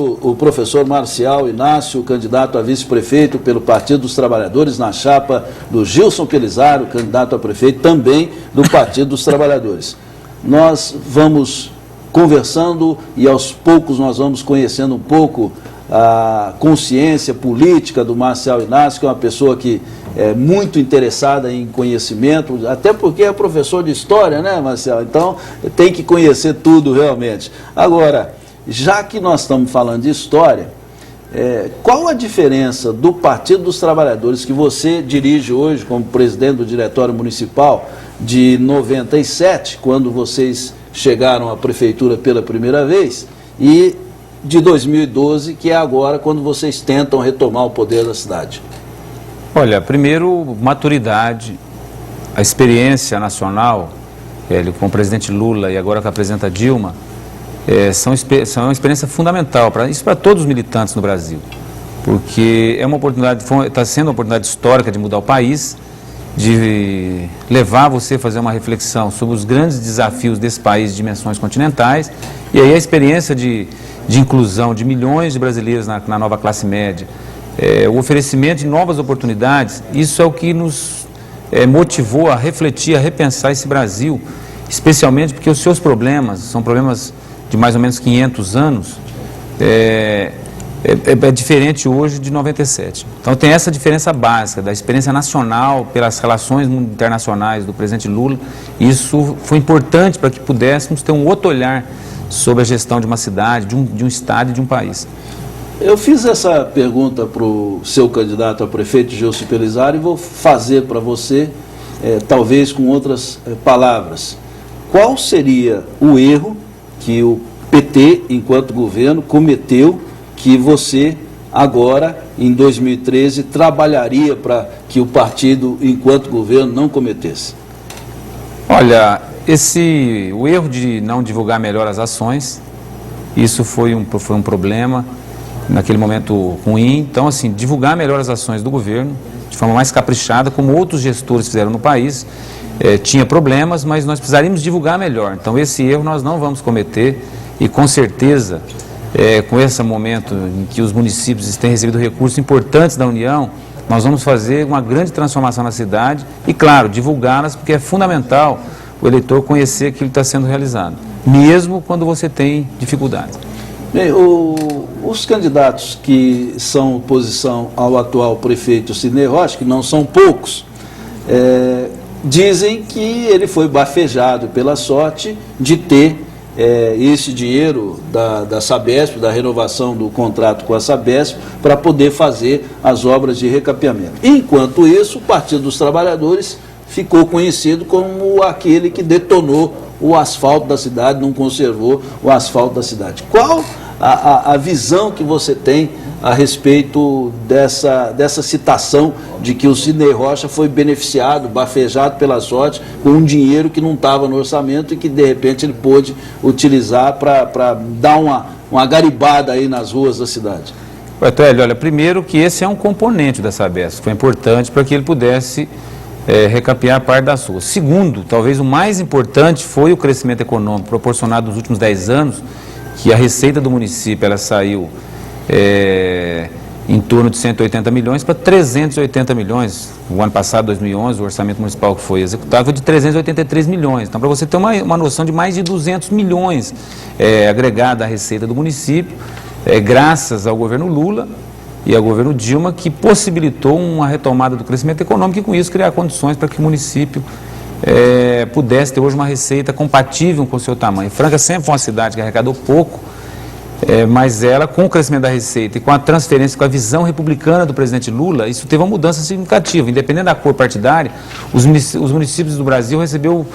O professor Marcial Inácio, candidato a vice-prefeito pelo Partido dos Trabalhadores, na chapa do Gilson Pelizaro, candidato a prefeito também do Partido dos Trabalhadores. Nós vamos conversando e aos poucos nós vamos conhecendo um pouco a consciência política do Marcial Inácio, que é uma pessoa que é muito interessada em conhecimento, até porque é professor de história, né, Marcial? Então tem que conhecer tudo realmente. Agora, já que nós estamos falando de história, qual a diferença do Partido dos Trabalhadores, que você dirige hoje como presidente do Diretório Municipal, de 97, quando vocês chegaram à prefeitura pela primeira vez, e de 2012, que é agora quando vocês tentam retomar o poder da cidade? Olha, primeiro, maturidade, a experiência nacional, com o presidente Lula e agora com a presidenta Dilma, são uma experiência fundamental para todos os militantes no Brasil, porque é uma oportunidade, está sendo uma oportunidade histórica de mudar o país, de levar você a fazer uma reflexão sobre os grandes desafios desse país de dimensões continentais, e aí a experiência de inclusão de milhões de brasileiros na nova classe média, o oferecimento de novas oportunidades, isso é o que nos motivou a refletir, a repensar esse Brasil, especialmente porque os seus problemas são problemas de mais ou menos 500 anos, é diferente hoje de 97. Então tem essa diferença básica da experiência nacional pelas relações internacionais do presidente Lula. Isso foi importante para que pudéssemos ter um outro olhar sobre a gestão de uma cidade, de um estado e de um país. Eu fiz essa pergunta para o seu candidato a prefeito, Gilson Pelizaro, e vou fazer para você, talvez com outras palavras. Qual seria o erro que o PT, enquanto governo, cometeu, que você agora, em 2013, trabalharia para que o partido, enquanto governo, não cometesse? Olha, o erro de não divulgar melhor as ações, isso foi um problema, naquele momento ruim. Então, assim, divulgar melhor as ações do governo, de forma mais caprichada, como outros gestores fizeram no país, tinha problemas, mas nós precisaríamos divulgar melhor. Então, esse erro nós não vamos cometer e, com certeza, com esse momento em que os municípios têm recebido recursos importantes da União, nós vamos fazer uma grande transformação na cidade e, claro, divulgá-las, porque é fundamental o eleitor conhecer aquilo que está sendo realizado, mesmo quando você tem dificuldades. Bem, os candidatos que são oposição ao atual prefeito Sidney Rocha, que não são poucos, dizem que ele foi bafejado pela sorte de ter esse dinheiro da Sabesp, da renovação do contrato com a Sabesp, para poder fazer as obras de recapeamento. Enquanto isso, o Partido dos Trabalhadores ficou conhecido como aquele que detonou o asfalto da cidade, não conservou o asfalto da cidade. Qual a visão que você tem a respeito dessa citação de que o Sidney Rocha foi beneficiado, bafejado pela sorte, com um dinheiro que não estava no orçamento e que de repente ele pôde utilizar para dar uma garibada aí nas ruas da cidade? Etelio, olha, primeiro que esse é um componente da Sabesp, foi importante para que ele pudesse recapear parte das ruas. Segundo, talvez o mais importante foi o crescimento econômico proporcionado nos últimos 10 anos, que a receita do município ela saiu em torno de 180 milhões para 380 milhões. O ano passado, 2011, o orçamento municipal que foi executado foi de 383 milhões. Então, para você ter uma noção de mais de 200 milhões agregada à receita do município, graças ao governo Lula e ao governo Dilma, que possibilitou uma retomada do crescimento econômico e, com isso, criar condições para que o município pudesse ter hoje uma receita compatível com o seu tamanho. Franca sempre foi uma cidade que arrecadou pouco, mas ela, com o crescimento da receita e com a transferência, com a visão republicana do presidente Lula, isso teve uma mudança significativa. Independente da cor partidária, os municípios do Brasil recebeu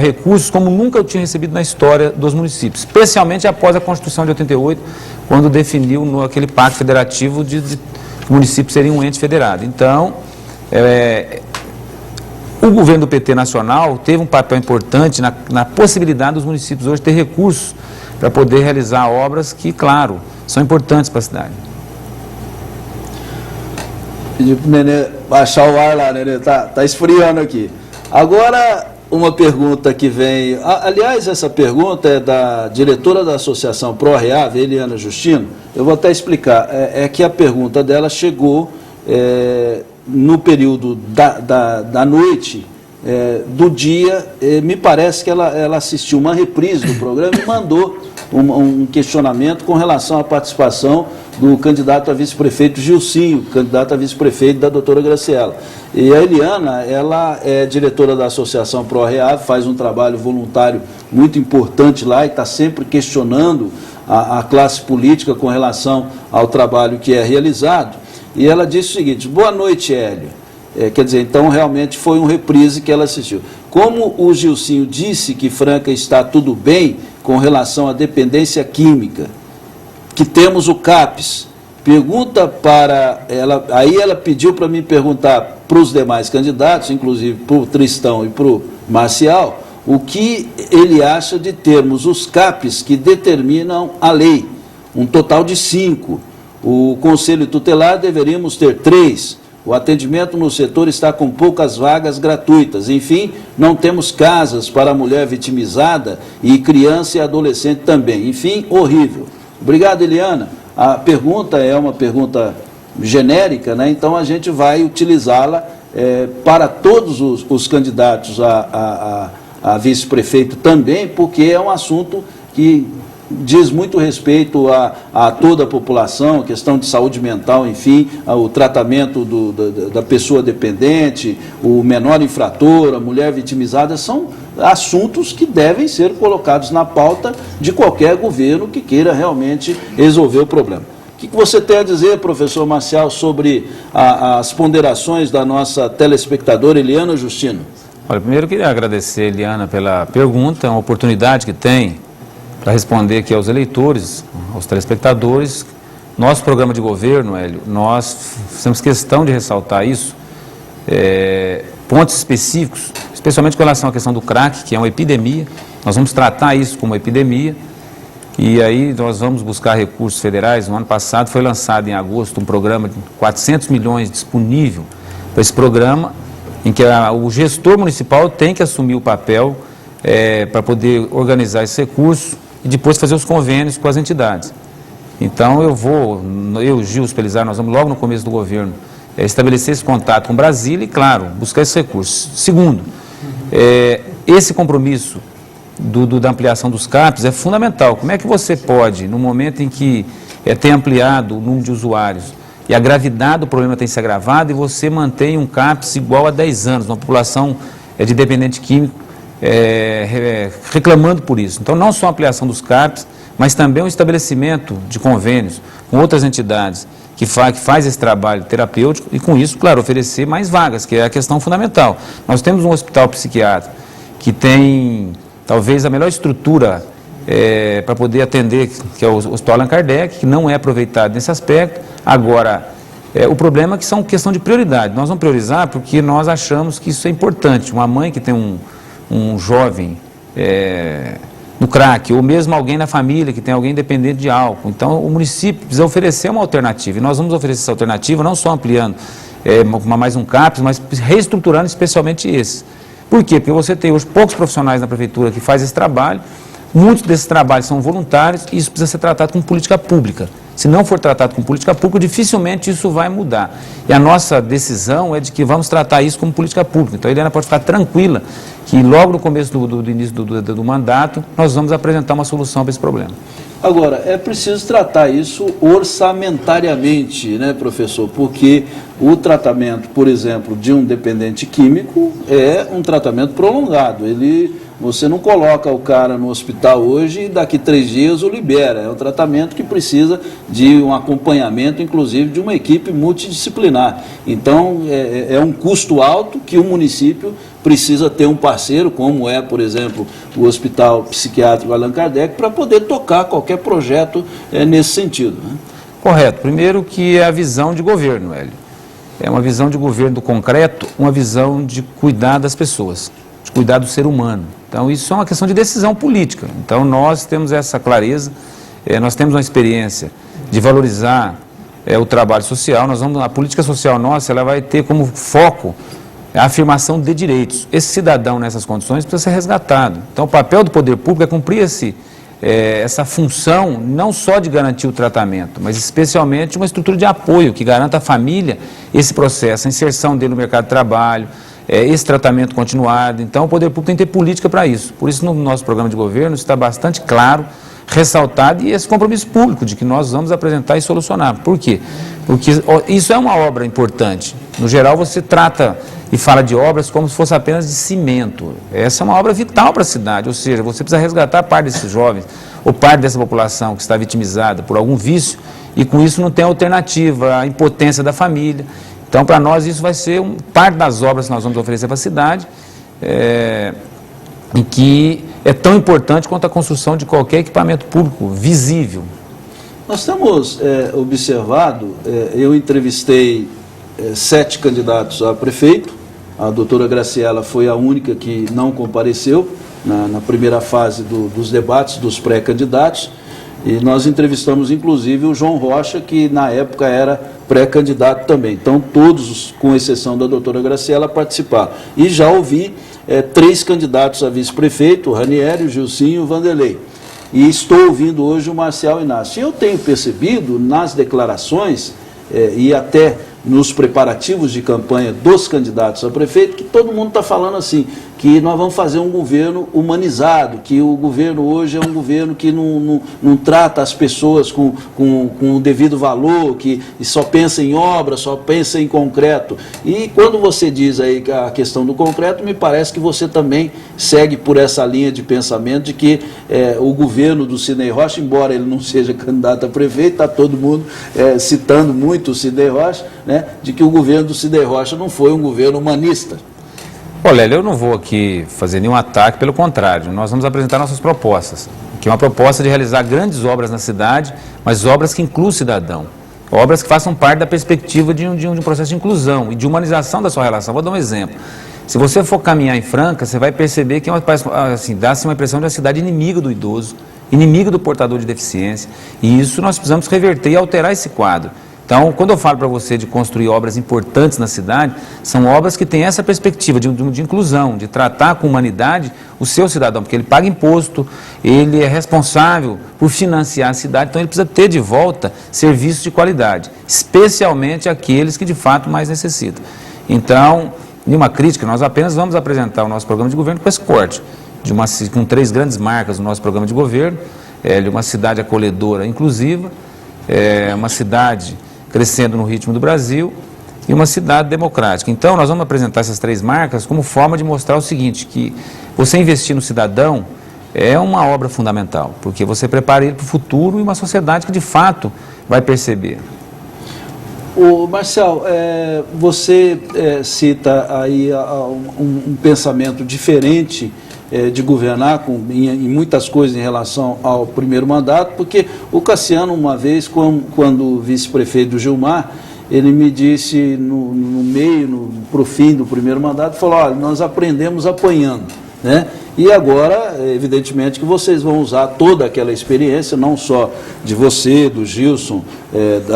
recursos como nunca tinham recebido na história dos municípios, especialmente após a Constituição de 88, quando definiu aquele pacto federativo de que o município seria um ente federado. Então, o governo do PT nacional teve um papel importante na possibilidade dos municípios hoje ter recursos para poder realizar obras que, claro, são importantes para a cidade. Pedi para o Nenê baixar o ar lá, Nenê, tá esfriando aqui. Agora, uma pergunta que vem... Aliás, essa pergunta é da diretora da Associação ProReave, Eliana Justino, eu vou até explicar. É que a pergunta dela chegou no período da noite, do dia. Me parece que ela assistiu uma reprise do programa e mandou um questionamento com relação à participação do candidato a vice-prefeito Gilcinho, candidato a vice-prefeito da doutora Graciela. E a Eliana, ela é diretora da Associação ProReab, faz um trabalho voluntário muito importante lá e está sempre questionando a classe política com relação ao trabalho que é realizado. E ela disse o seguinte: boa noite, Hélio. Quer dizer, então realmente foi um reprise que ela assistiu. Como o Gilcinho disse que Franca está tudo bem com relação à dependência química, que temos o CAPES, pergunta para ela, aí ela pediu para mim perguntar para os demais candidatos, inclusive para o Tristão e para o Marcial, o que ele acha de termos os CAPES que determinam a lei, um total de 5. O Conselho Tutelar deveríamos ter 3. O atendimento no setor está com poucas vagas gratuitas. Enfim, não temos casas para a mulher vitimizada e criança e adolescente também. Enfim, horrível. Obrigado, Eliana. A pergunta é uma pergunta genérica, né? Então a gente vai utilizá-la para todos os candidatos a vice-prefeito também, porque é um assunto que diz muito respeito a toda a população, a questão de saúde mental, enfim, o tratamento da pessoa dependente, o menor infrator, a mulher vitimizada, são assuntos que devem ser colocados na pauta de qualquer governo que queira realmente resolver o problema. O que você tem a dizer, professor Marcial, sobre as ponderações da nossa telespectadora Eliana Justino? Olha, primeiro eu queria agradecer a Eliana pela pergunta, uma oportunidade que tem para responder aqui aos eleitores, aos telespectadores. Nosso programa de governo, Hélio, nós fizemos questão de ressaltar isso, pontos específicos, especialmente com relação à questão do crack, que é uma epidemia. Nós vamos tratar isso como uma epidemia e aí nós vamos buscar recursos federais. No ano passado foi lançado em agosto um programa de 400 milhões disponível para esse programa, em que o gestor municipal tem que assumir o papel para poder organizar esse recurso e depois fazer os convênios com as entidades. Então eu e o Gil Pelizar, nós vamos logo no começo do governo estabelecer esse contato com Brasília e, claro, buscar esses recursos. Segundo, esse compromisso da ampliação dos CAPES é fundamental. Como é que você pode, no momento em que tem ampliado o número de usuários e a gravidade do problema tem se agravado, e você mantém um CAPES igual a 10 anos, uma população de dependente químico, reclamando por isso. Então, não só a ampliação dos CAPES, mas também o estabelecimento de convênios com outras entidades que faz esse trabalho terapêutico e, com isso, claro, oferecer mais vagas, que é a questão fundamental. Nós temos um hospital psiquiátrico que tem, talvez, a melhor estrutura para poder atender, que é o Hospital Allan Kardec, que não é aproveitado nesse aspecto. Agora, o problema é que são questão de prioridade. Nós vamos priorizar porque nós achamos que isso é importante. Uma mãe que tem um jovem no crack, ou mesmo alguém na família que tem alguém dependente de álcool. Então, o município precisa oferecer uma alternativa, e nós vamos oferecer essa alternativa não só ampliando mais um CAPES, mas reestruturando especialmente esse. Por quê? Porque você tem hoje poucos profissionais na prefeitura que fazem esse trabalho, muitos desses trabalhos são voluntários, e isso precisa ser tratado com política pública. Se não for tratado com política pública, dificilmente isso vai mudar. E a nossa decisão é de que vamos tratar isso como política pública. Então a Eliana pode ficar tranquila que logo no começo do início do mandato, nós vamos apresentar uma solução para esse problema. Agora, é preciso tratar isso orçamentariamente, né, professor? Porque o tratamento, por exemplo, de um dependente químico é um tratamento prolongado. Você não coloca o cara no hospital hoje e daqui 3 dias o libera. É um tratamento que precisa de um acompanhamento, inclusive, de uma equipe multidisciplinar. Então, é um custo alto que o município precisa ter um parceiro, como é, por exemplo, o Hospital Psiquiátrico Allan Kardec, para poder tocar qualquer projeto nesse sentido, né? Correto. Primeiro que é a visão de governo, Hélio. É uma visão de governo do concreto, uma visão de cuidar das pessoas, de cuidar do ser humano. Então, isso é uma questão de decisão política. Então, nós temos essa clareza, nós temos uma experiência de valorizar o trabalho social. A política social nossa, ela vai ter como foco a afirmação de direitos. Esse cidadão, nessas condições, precisa ser resgatado. Então, o papel do poder público é cumprir essa função não só de garantir o tratamento, mas especialmente uma estrutura de apoio que garanta à família esse processo, a inserção dele no mercado de trabalho, esse tratamento continuado. Então, o poder público tem que ter política para isso. Por isso, no nosso programa de governo está bastante claro, ressaltado, e esse compromisso público de que nós vamos apresentar e solucionar. Por quê? Porque isso é uma obra importante. No geral, você trata e fala de obras como se fosse apenas de cimento. Essa é uma obra vital para a cidade, ou seja, você precisa resgatar parte desses jovens, ou parte dessa população que está vitimizada por algum vício, e com isso não tem alternativa, a impotência da família. Então, para nós, isso vai ser parte das obras que nós vamos oferecer para a cidade, e que é tão importante quanto a construção de qualquer equipamento público visível. Nós temos observado, eu entrevistei 7 candidatos a prefeito, a doutora Graciela foi a única que não compareceu na primeira fase dos debates dos pré-candidatos, e nós entrevistamos inclusive o João Rocha, que na época era pré-candidato também. Então todos, com exceção da doutora Graciela, participaram. E já ouvi 3 candidatos a vice-prefeito, o Ranieri, o Gilcinho e o Vanderlei. E estou ouvindo hoje o Marcial Inácio. Eu tenho percebido nas declarações e até nos preparativos de campanha dos candidatos a prefeito, que todo mundo está falando assim, que nós vamos fazer um governo humanizado, que o governo hoje é um governo que não trata as pessoas com o devido valor, que só pensa em obra, só pensa em concreto. E quando você diz aí a questão do concreto, me parece que você também segue por essa linha de pensamento de que o governo do Sidney Rocha, embora ele não seja candidato a prefeito, está todo mundo citando muito o Sidney Rocha, né, de que o governo do Sidney Rocha não foi um governo humanista. Olha, eu não vou aqui fazer nenhum ataque, pelo contrário, nós vamos apresentar nossas propostas, que é uma proposta de realizar grandes obras na cidade, mas obras que incluam o cidadão, obras que façam parte da perspectiva de um processo de inclusão e de humanização da sua relação. Vou dar um exemplo. Se você for caminhar em Franca, você vai perceber que assim, dá-se uma impressão de uma cidade inimiga do idoso, inimiga do portador de deficiência, e isso nós precisamos reverter e alterar esse quadro. Então, quando eu falo para você de construir obras importantes na cidade, são obras que têm essa perspectiva de inclusão, de tratar com humanidade o seu cidadão, porque ele paga imposto, ele é responsável por financiar a cidade, então ele precisa ter de volta serviços de qualidade, especialmente aqueles que de fato mais necessitam. Então, nenhuma crítica, nós apenas vamos apresentar o nosso programa de governo com esse corte, com 3 grandes marcas no nosso programa de governo, de uma cidade acolhedora, inclusiva, uma cidade crescendo no ritmo do Brasil e uma cidade democrática. Então, nós vamos apresentar essas 3 marcas como forma de mostrar o seguinte, que você investir no cidadão é uma obra fundamental, porque você prepara ele para o futuro e uma sociedade que, de fato, vai perceber. Marcial, você cita aí um pensamento diferente de governar em muitas coisas em relação ao primeiro mandato, porque o Cassiano, uma vez, quando vice-prefeito do Gilmar, ele me disse pro fim do primeiro mandato, falou, olha, nós aprendemos apanhando, né? E agora, evidentemente, que vocês vão usar toda aquela experiência, não só de você, do Gilson,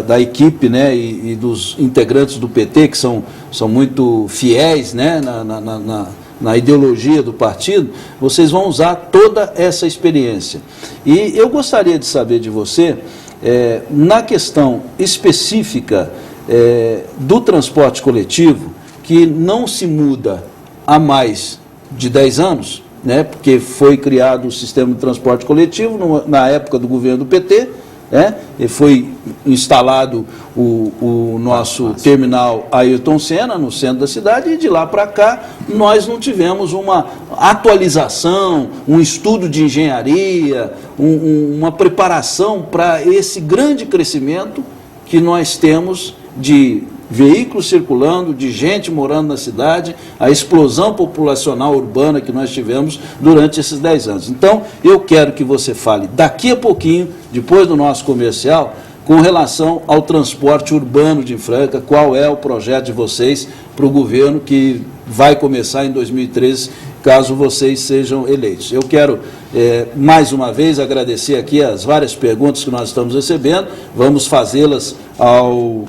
da equipe, né, e dos integrantes do PT, que são muito fiéis, né, na ideologia do partido, vocês vão usar toda essa experiência. E eu gostaria de saber de você, na questão específica do transporte coletivo, que não se muda há mais de 10 anos, né, porque foi criado o sistema de transporte coletivo na época do governo do PT, e foi instalado o nosso terminal Ayrton Senna, no centro da cidade, e de lá para cá nós não tivemos uma atualização, um estudo de engenharia, uma preparação para esse grande crescimento que nós temos de veículos circulando, de gente morando na cidade, a explosão populacional urbana que nós tivemos durante esses 10 anos. Então, eu quero que você fale daqui a pouquinho, depois do nosso comercial, com relação ao transporte urbano de Franca, qual é o projeto de vocês para o governo que vai começar em 2013, caso vocês sejam eleitos. Eu quero, mais uma vez, agradecer aqui as várias perguntas que nós estamos recebendo, vamos fazê-las ao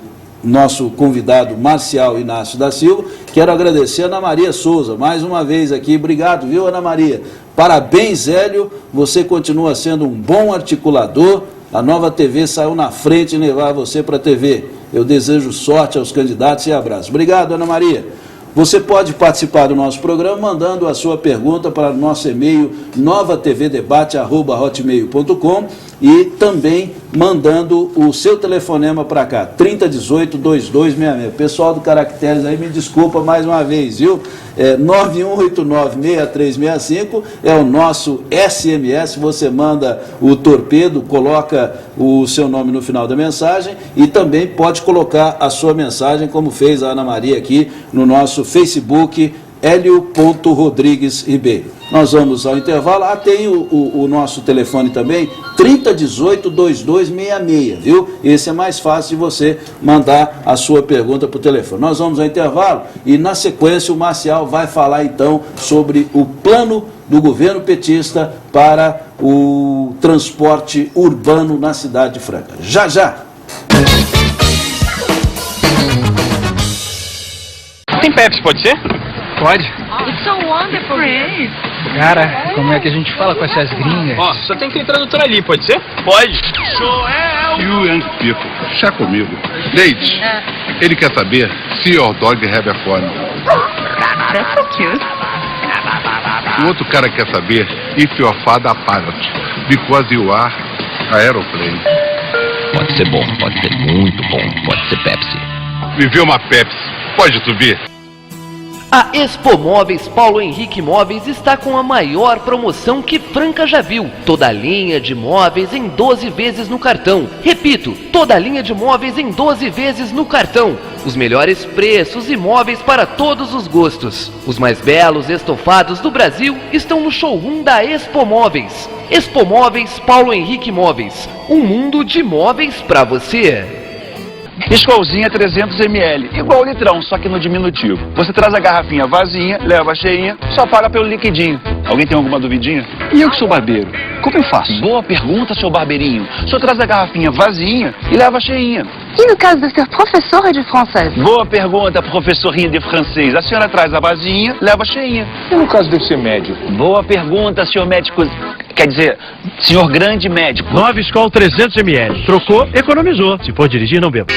nosso convidado Marcial Inácio da Silva. Quero agradecer a Ana Maria Souza, mais uma vez aqui. Obrigado, viu, Ana Maria? Parabéns, Hélio. Você continua sendo um bom articulador. A Nova TV saiu na frente em levar você para a TV. Eu desejo sorte aos candidatos e abraço. Obrigado, Ana Maria. Você pode participar do nosso programa mandando a sua pergunta para o nosso e-mail novatvdebate@hotmail.com e também mandando o seu telefonema para cá, 3018-2266. Pessoal do Caracteres aí, me desculpa mais uma vez, viu? 9189-6365 é o nosso SMS, você manda o torpedo, coloca o seu nome no final da mensagem e também pode colocar a sua mensagem, como fez a Ana Maria aqui no nosso Facebook, Hélio.Rodrigues Ribeiro. Nós vamos ao intervalo. Tem o nosso telefone também, 3018-2266, viu? Esse é mais fácil de você mandar a sua pergunta por telefone. Nós vamos ao intervalo e, na sequência, o Marcial vai falar, então, sobre o plano do governo petista para o transporte urbano na cidade de Franca. Já, já! Tem Pepsi, pode ser? Pode. It's so wonderful. Great. Cara, como é que a gente fala com essas gringas? Ó, só tem que ter tradutor ali, pode ser? Pode. You and Pico, chá comigo. Leite, ele quer saber se your dog have a phone. That's so cute. O outro cara quer saber if your father a pilot, because you are a aeroplane. Pode ser bom, pode ser muito bom, pode ser Pepsi. Me vê uma Pepsi, pode subir. A Expo Móveis Paulo Henrique Móveis está com a maior promoção que Franca já viu. Toda a linha de móveis em 12 vezes no cartão. Repito, toda a linha de móveis em 12 vezes no cartão. Os melhores preços e móveis para todos os gostos. Os mais belos estofados do Brasil estão no showroom da Expo Móveis. Expo Móveis Paulo Henrique Móveis. Um mundo de móveis para você. Escolzinha 300 ml, igual o litrão, só que no diminutivo. Você traz a garrafinha vazinha, leva a cheinha, só paga pelo liquidinho. Alguém tem alguma duvidinha? E eu que sou barbeiro, como eu faço? Boa pergunta, seu barbeirinho. Só traz a garrafinha vazinha e leva a cheinha. E no caso de ser professora de francês? Boa pergunta, professorinha de francês. A senhora traz a vazinha, leva a cheinha. E no caso de eu ser médico? Boa pergunta, senhor médico. Quer dizer, senhor grande médico. Nova Skol 300 ml. Trocou, economizou. Se for dirigir, não beba.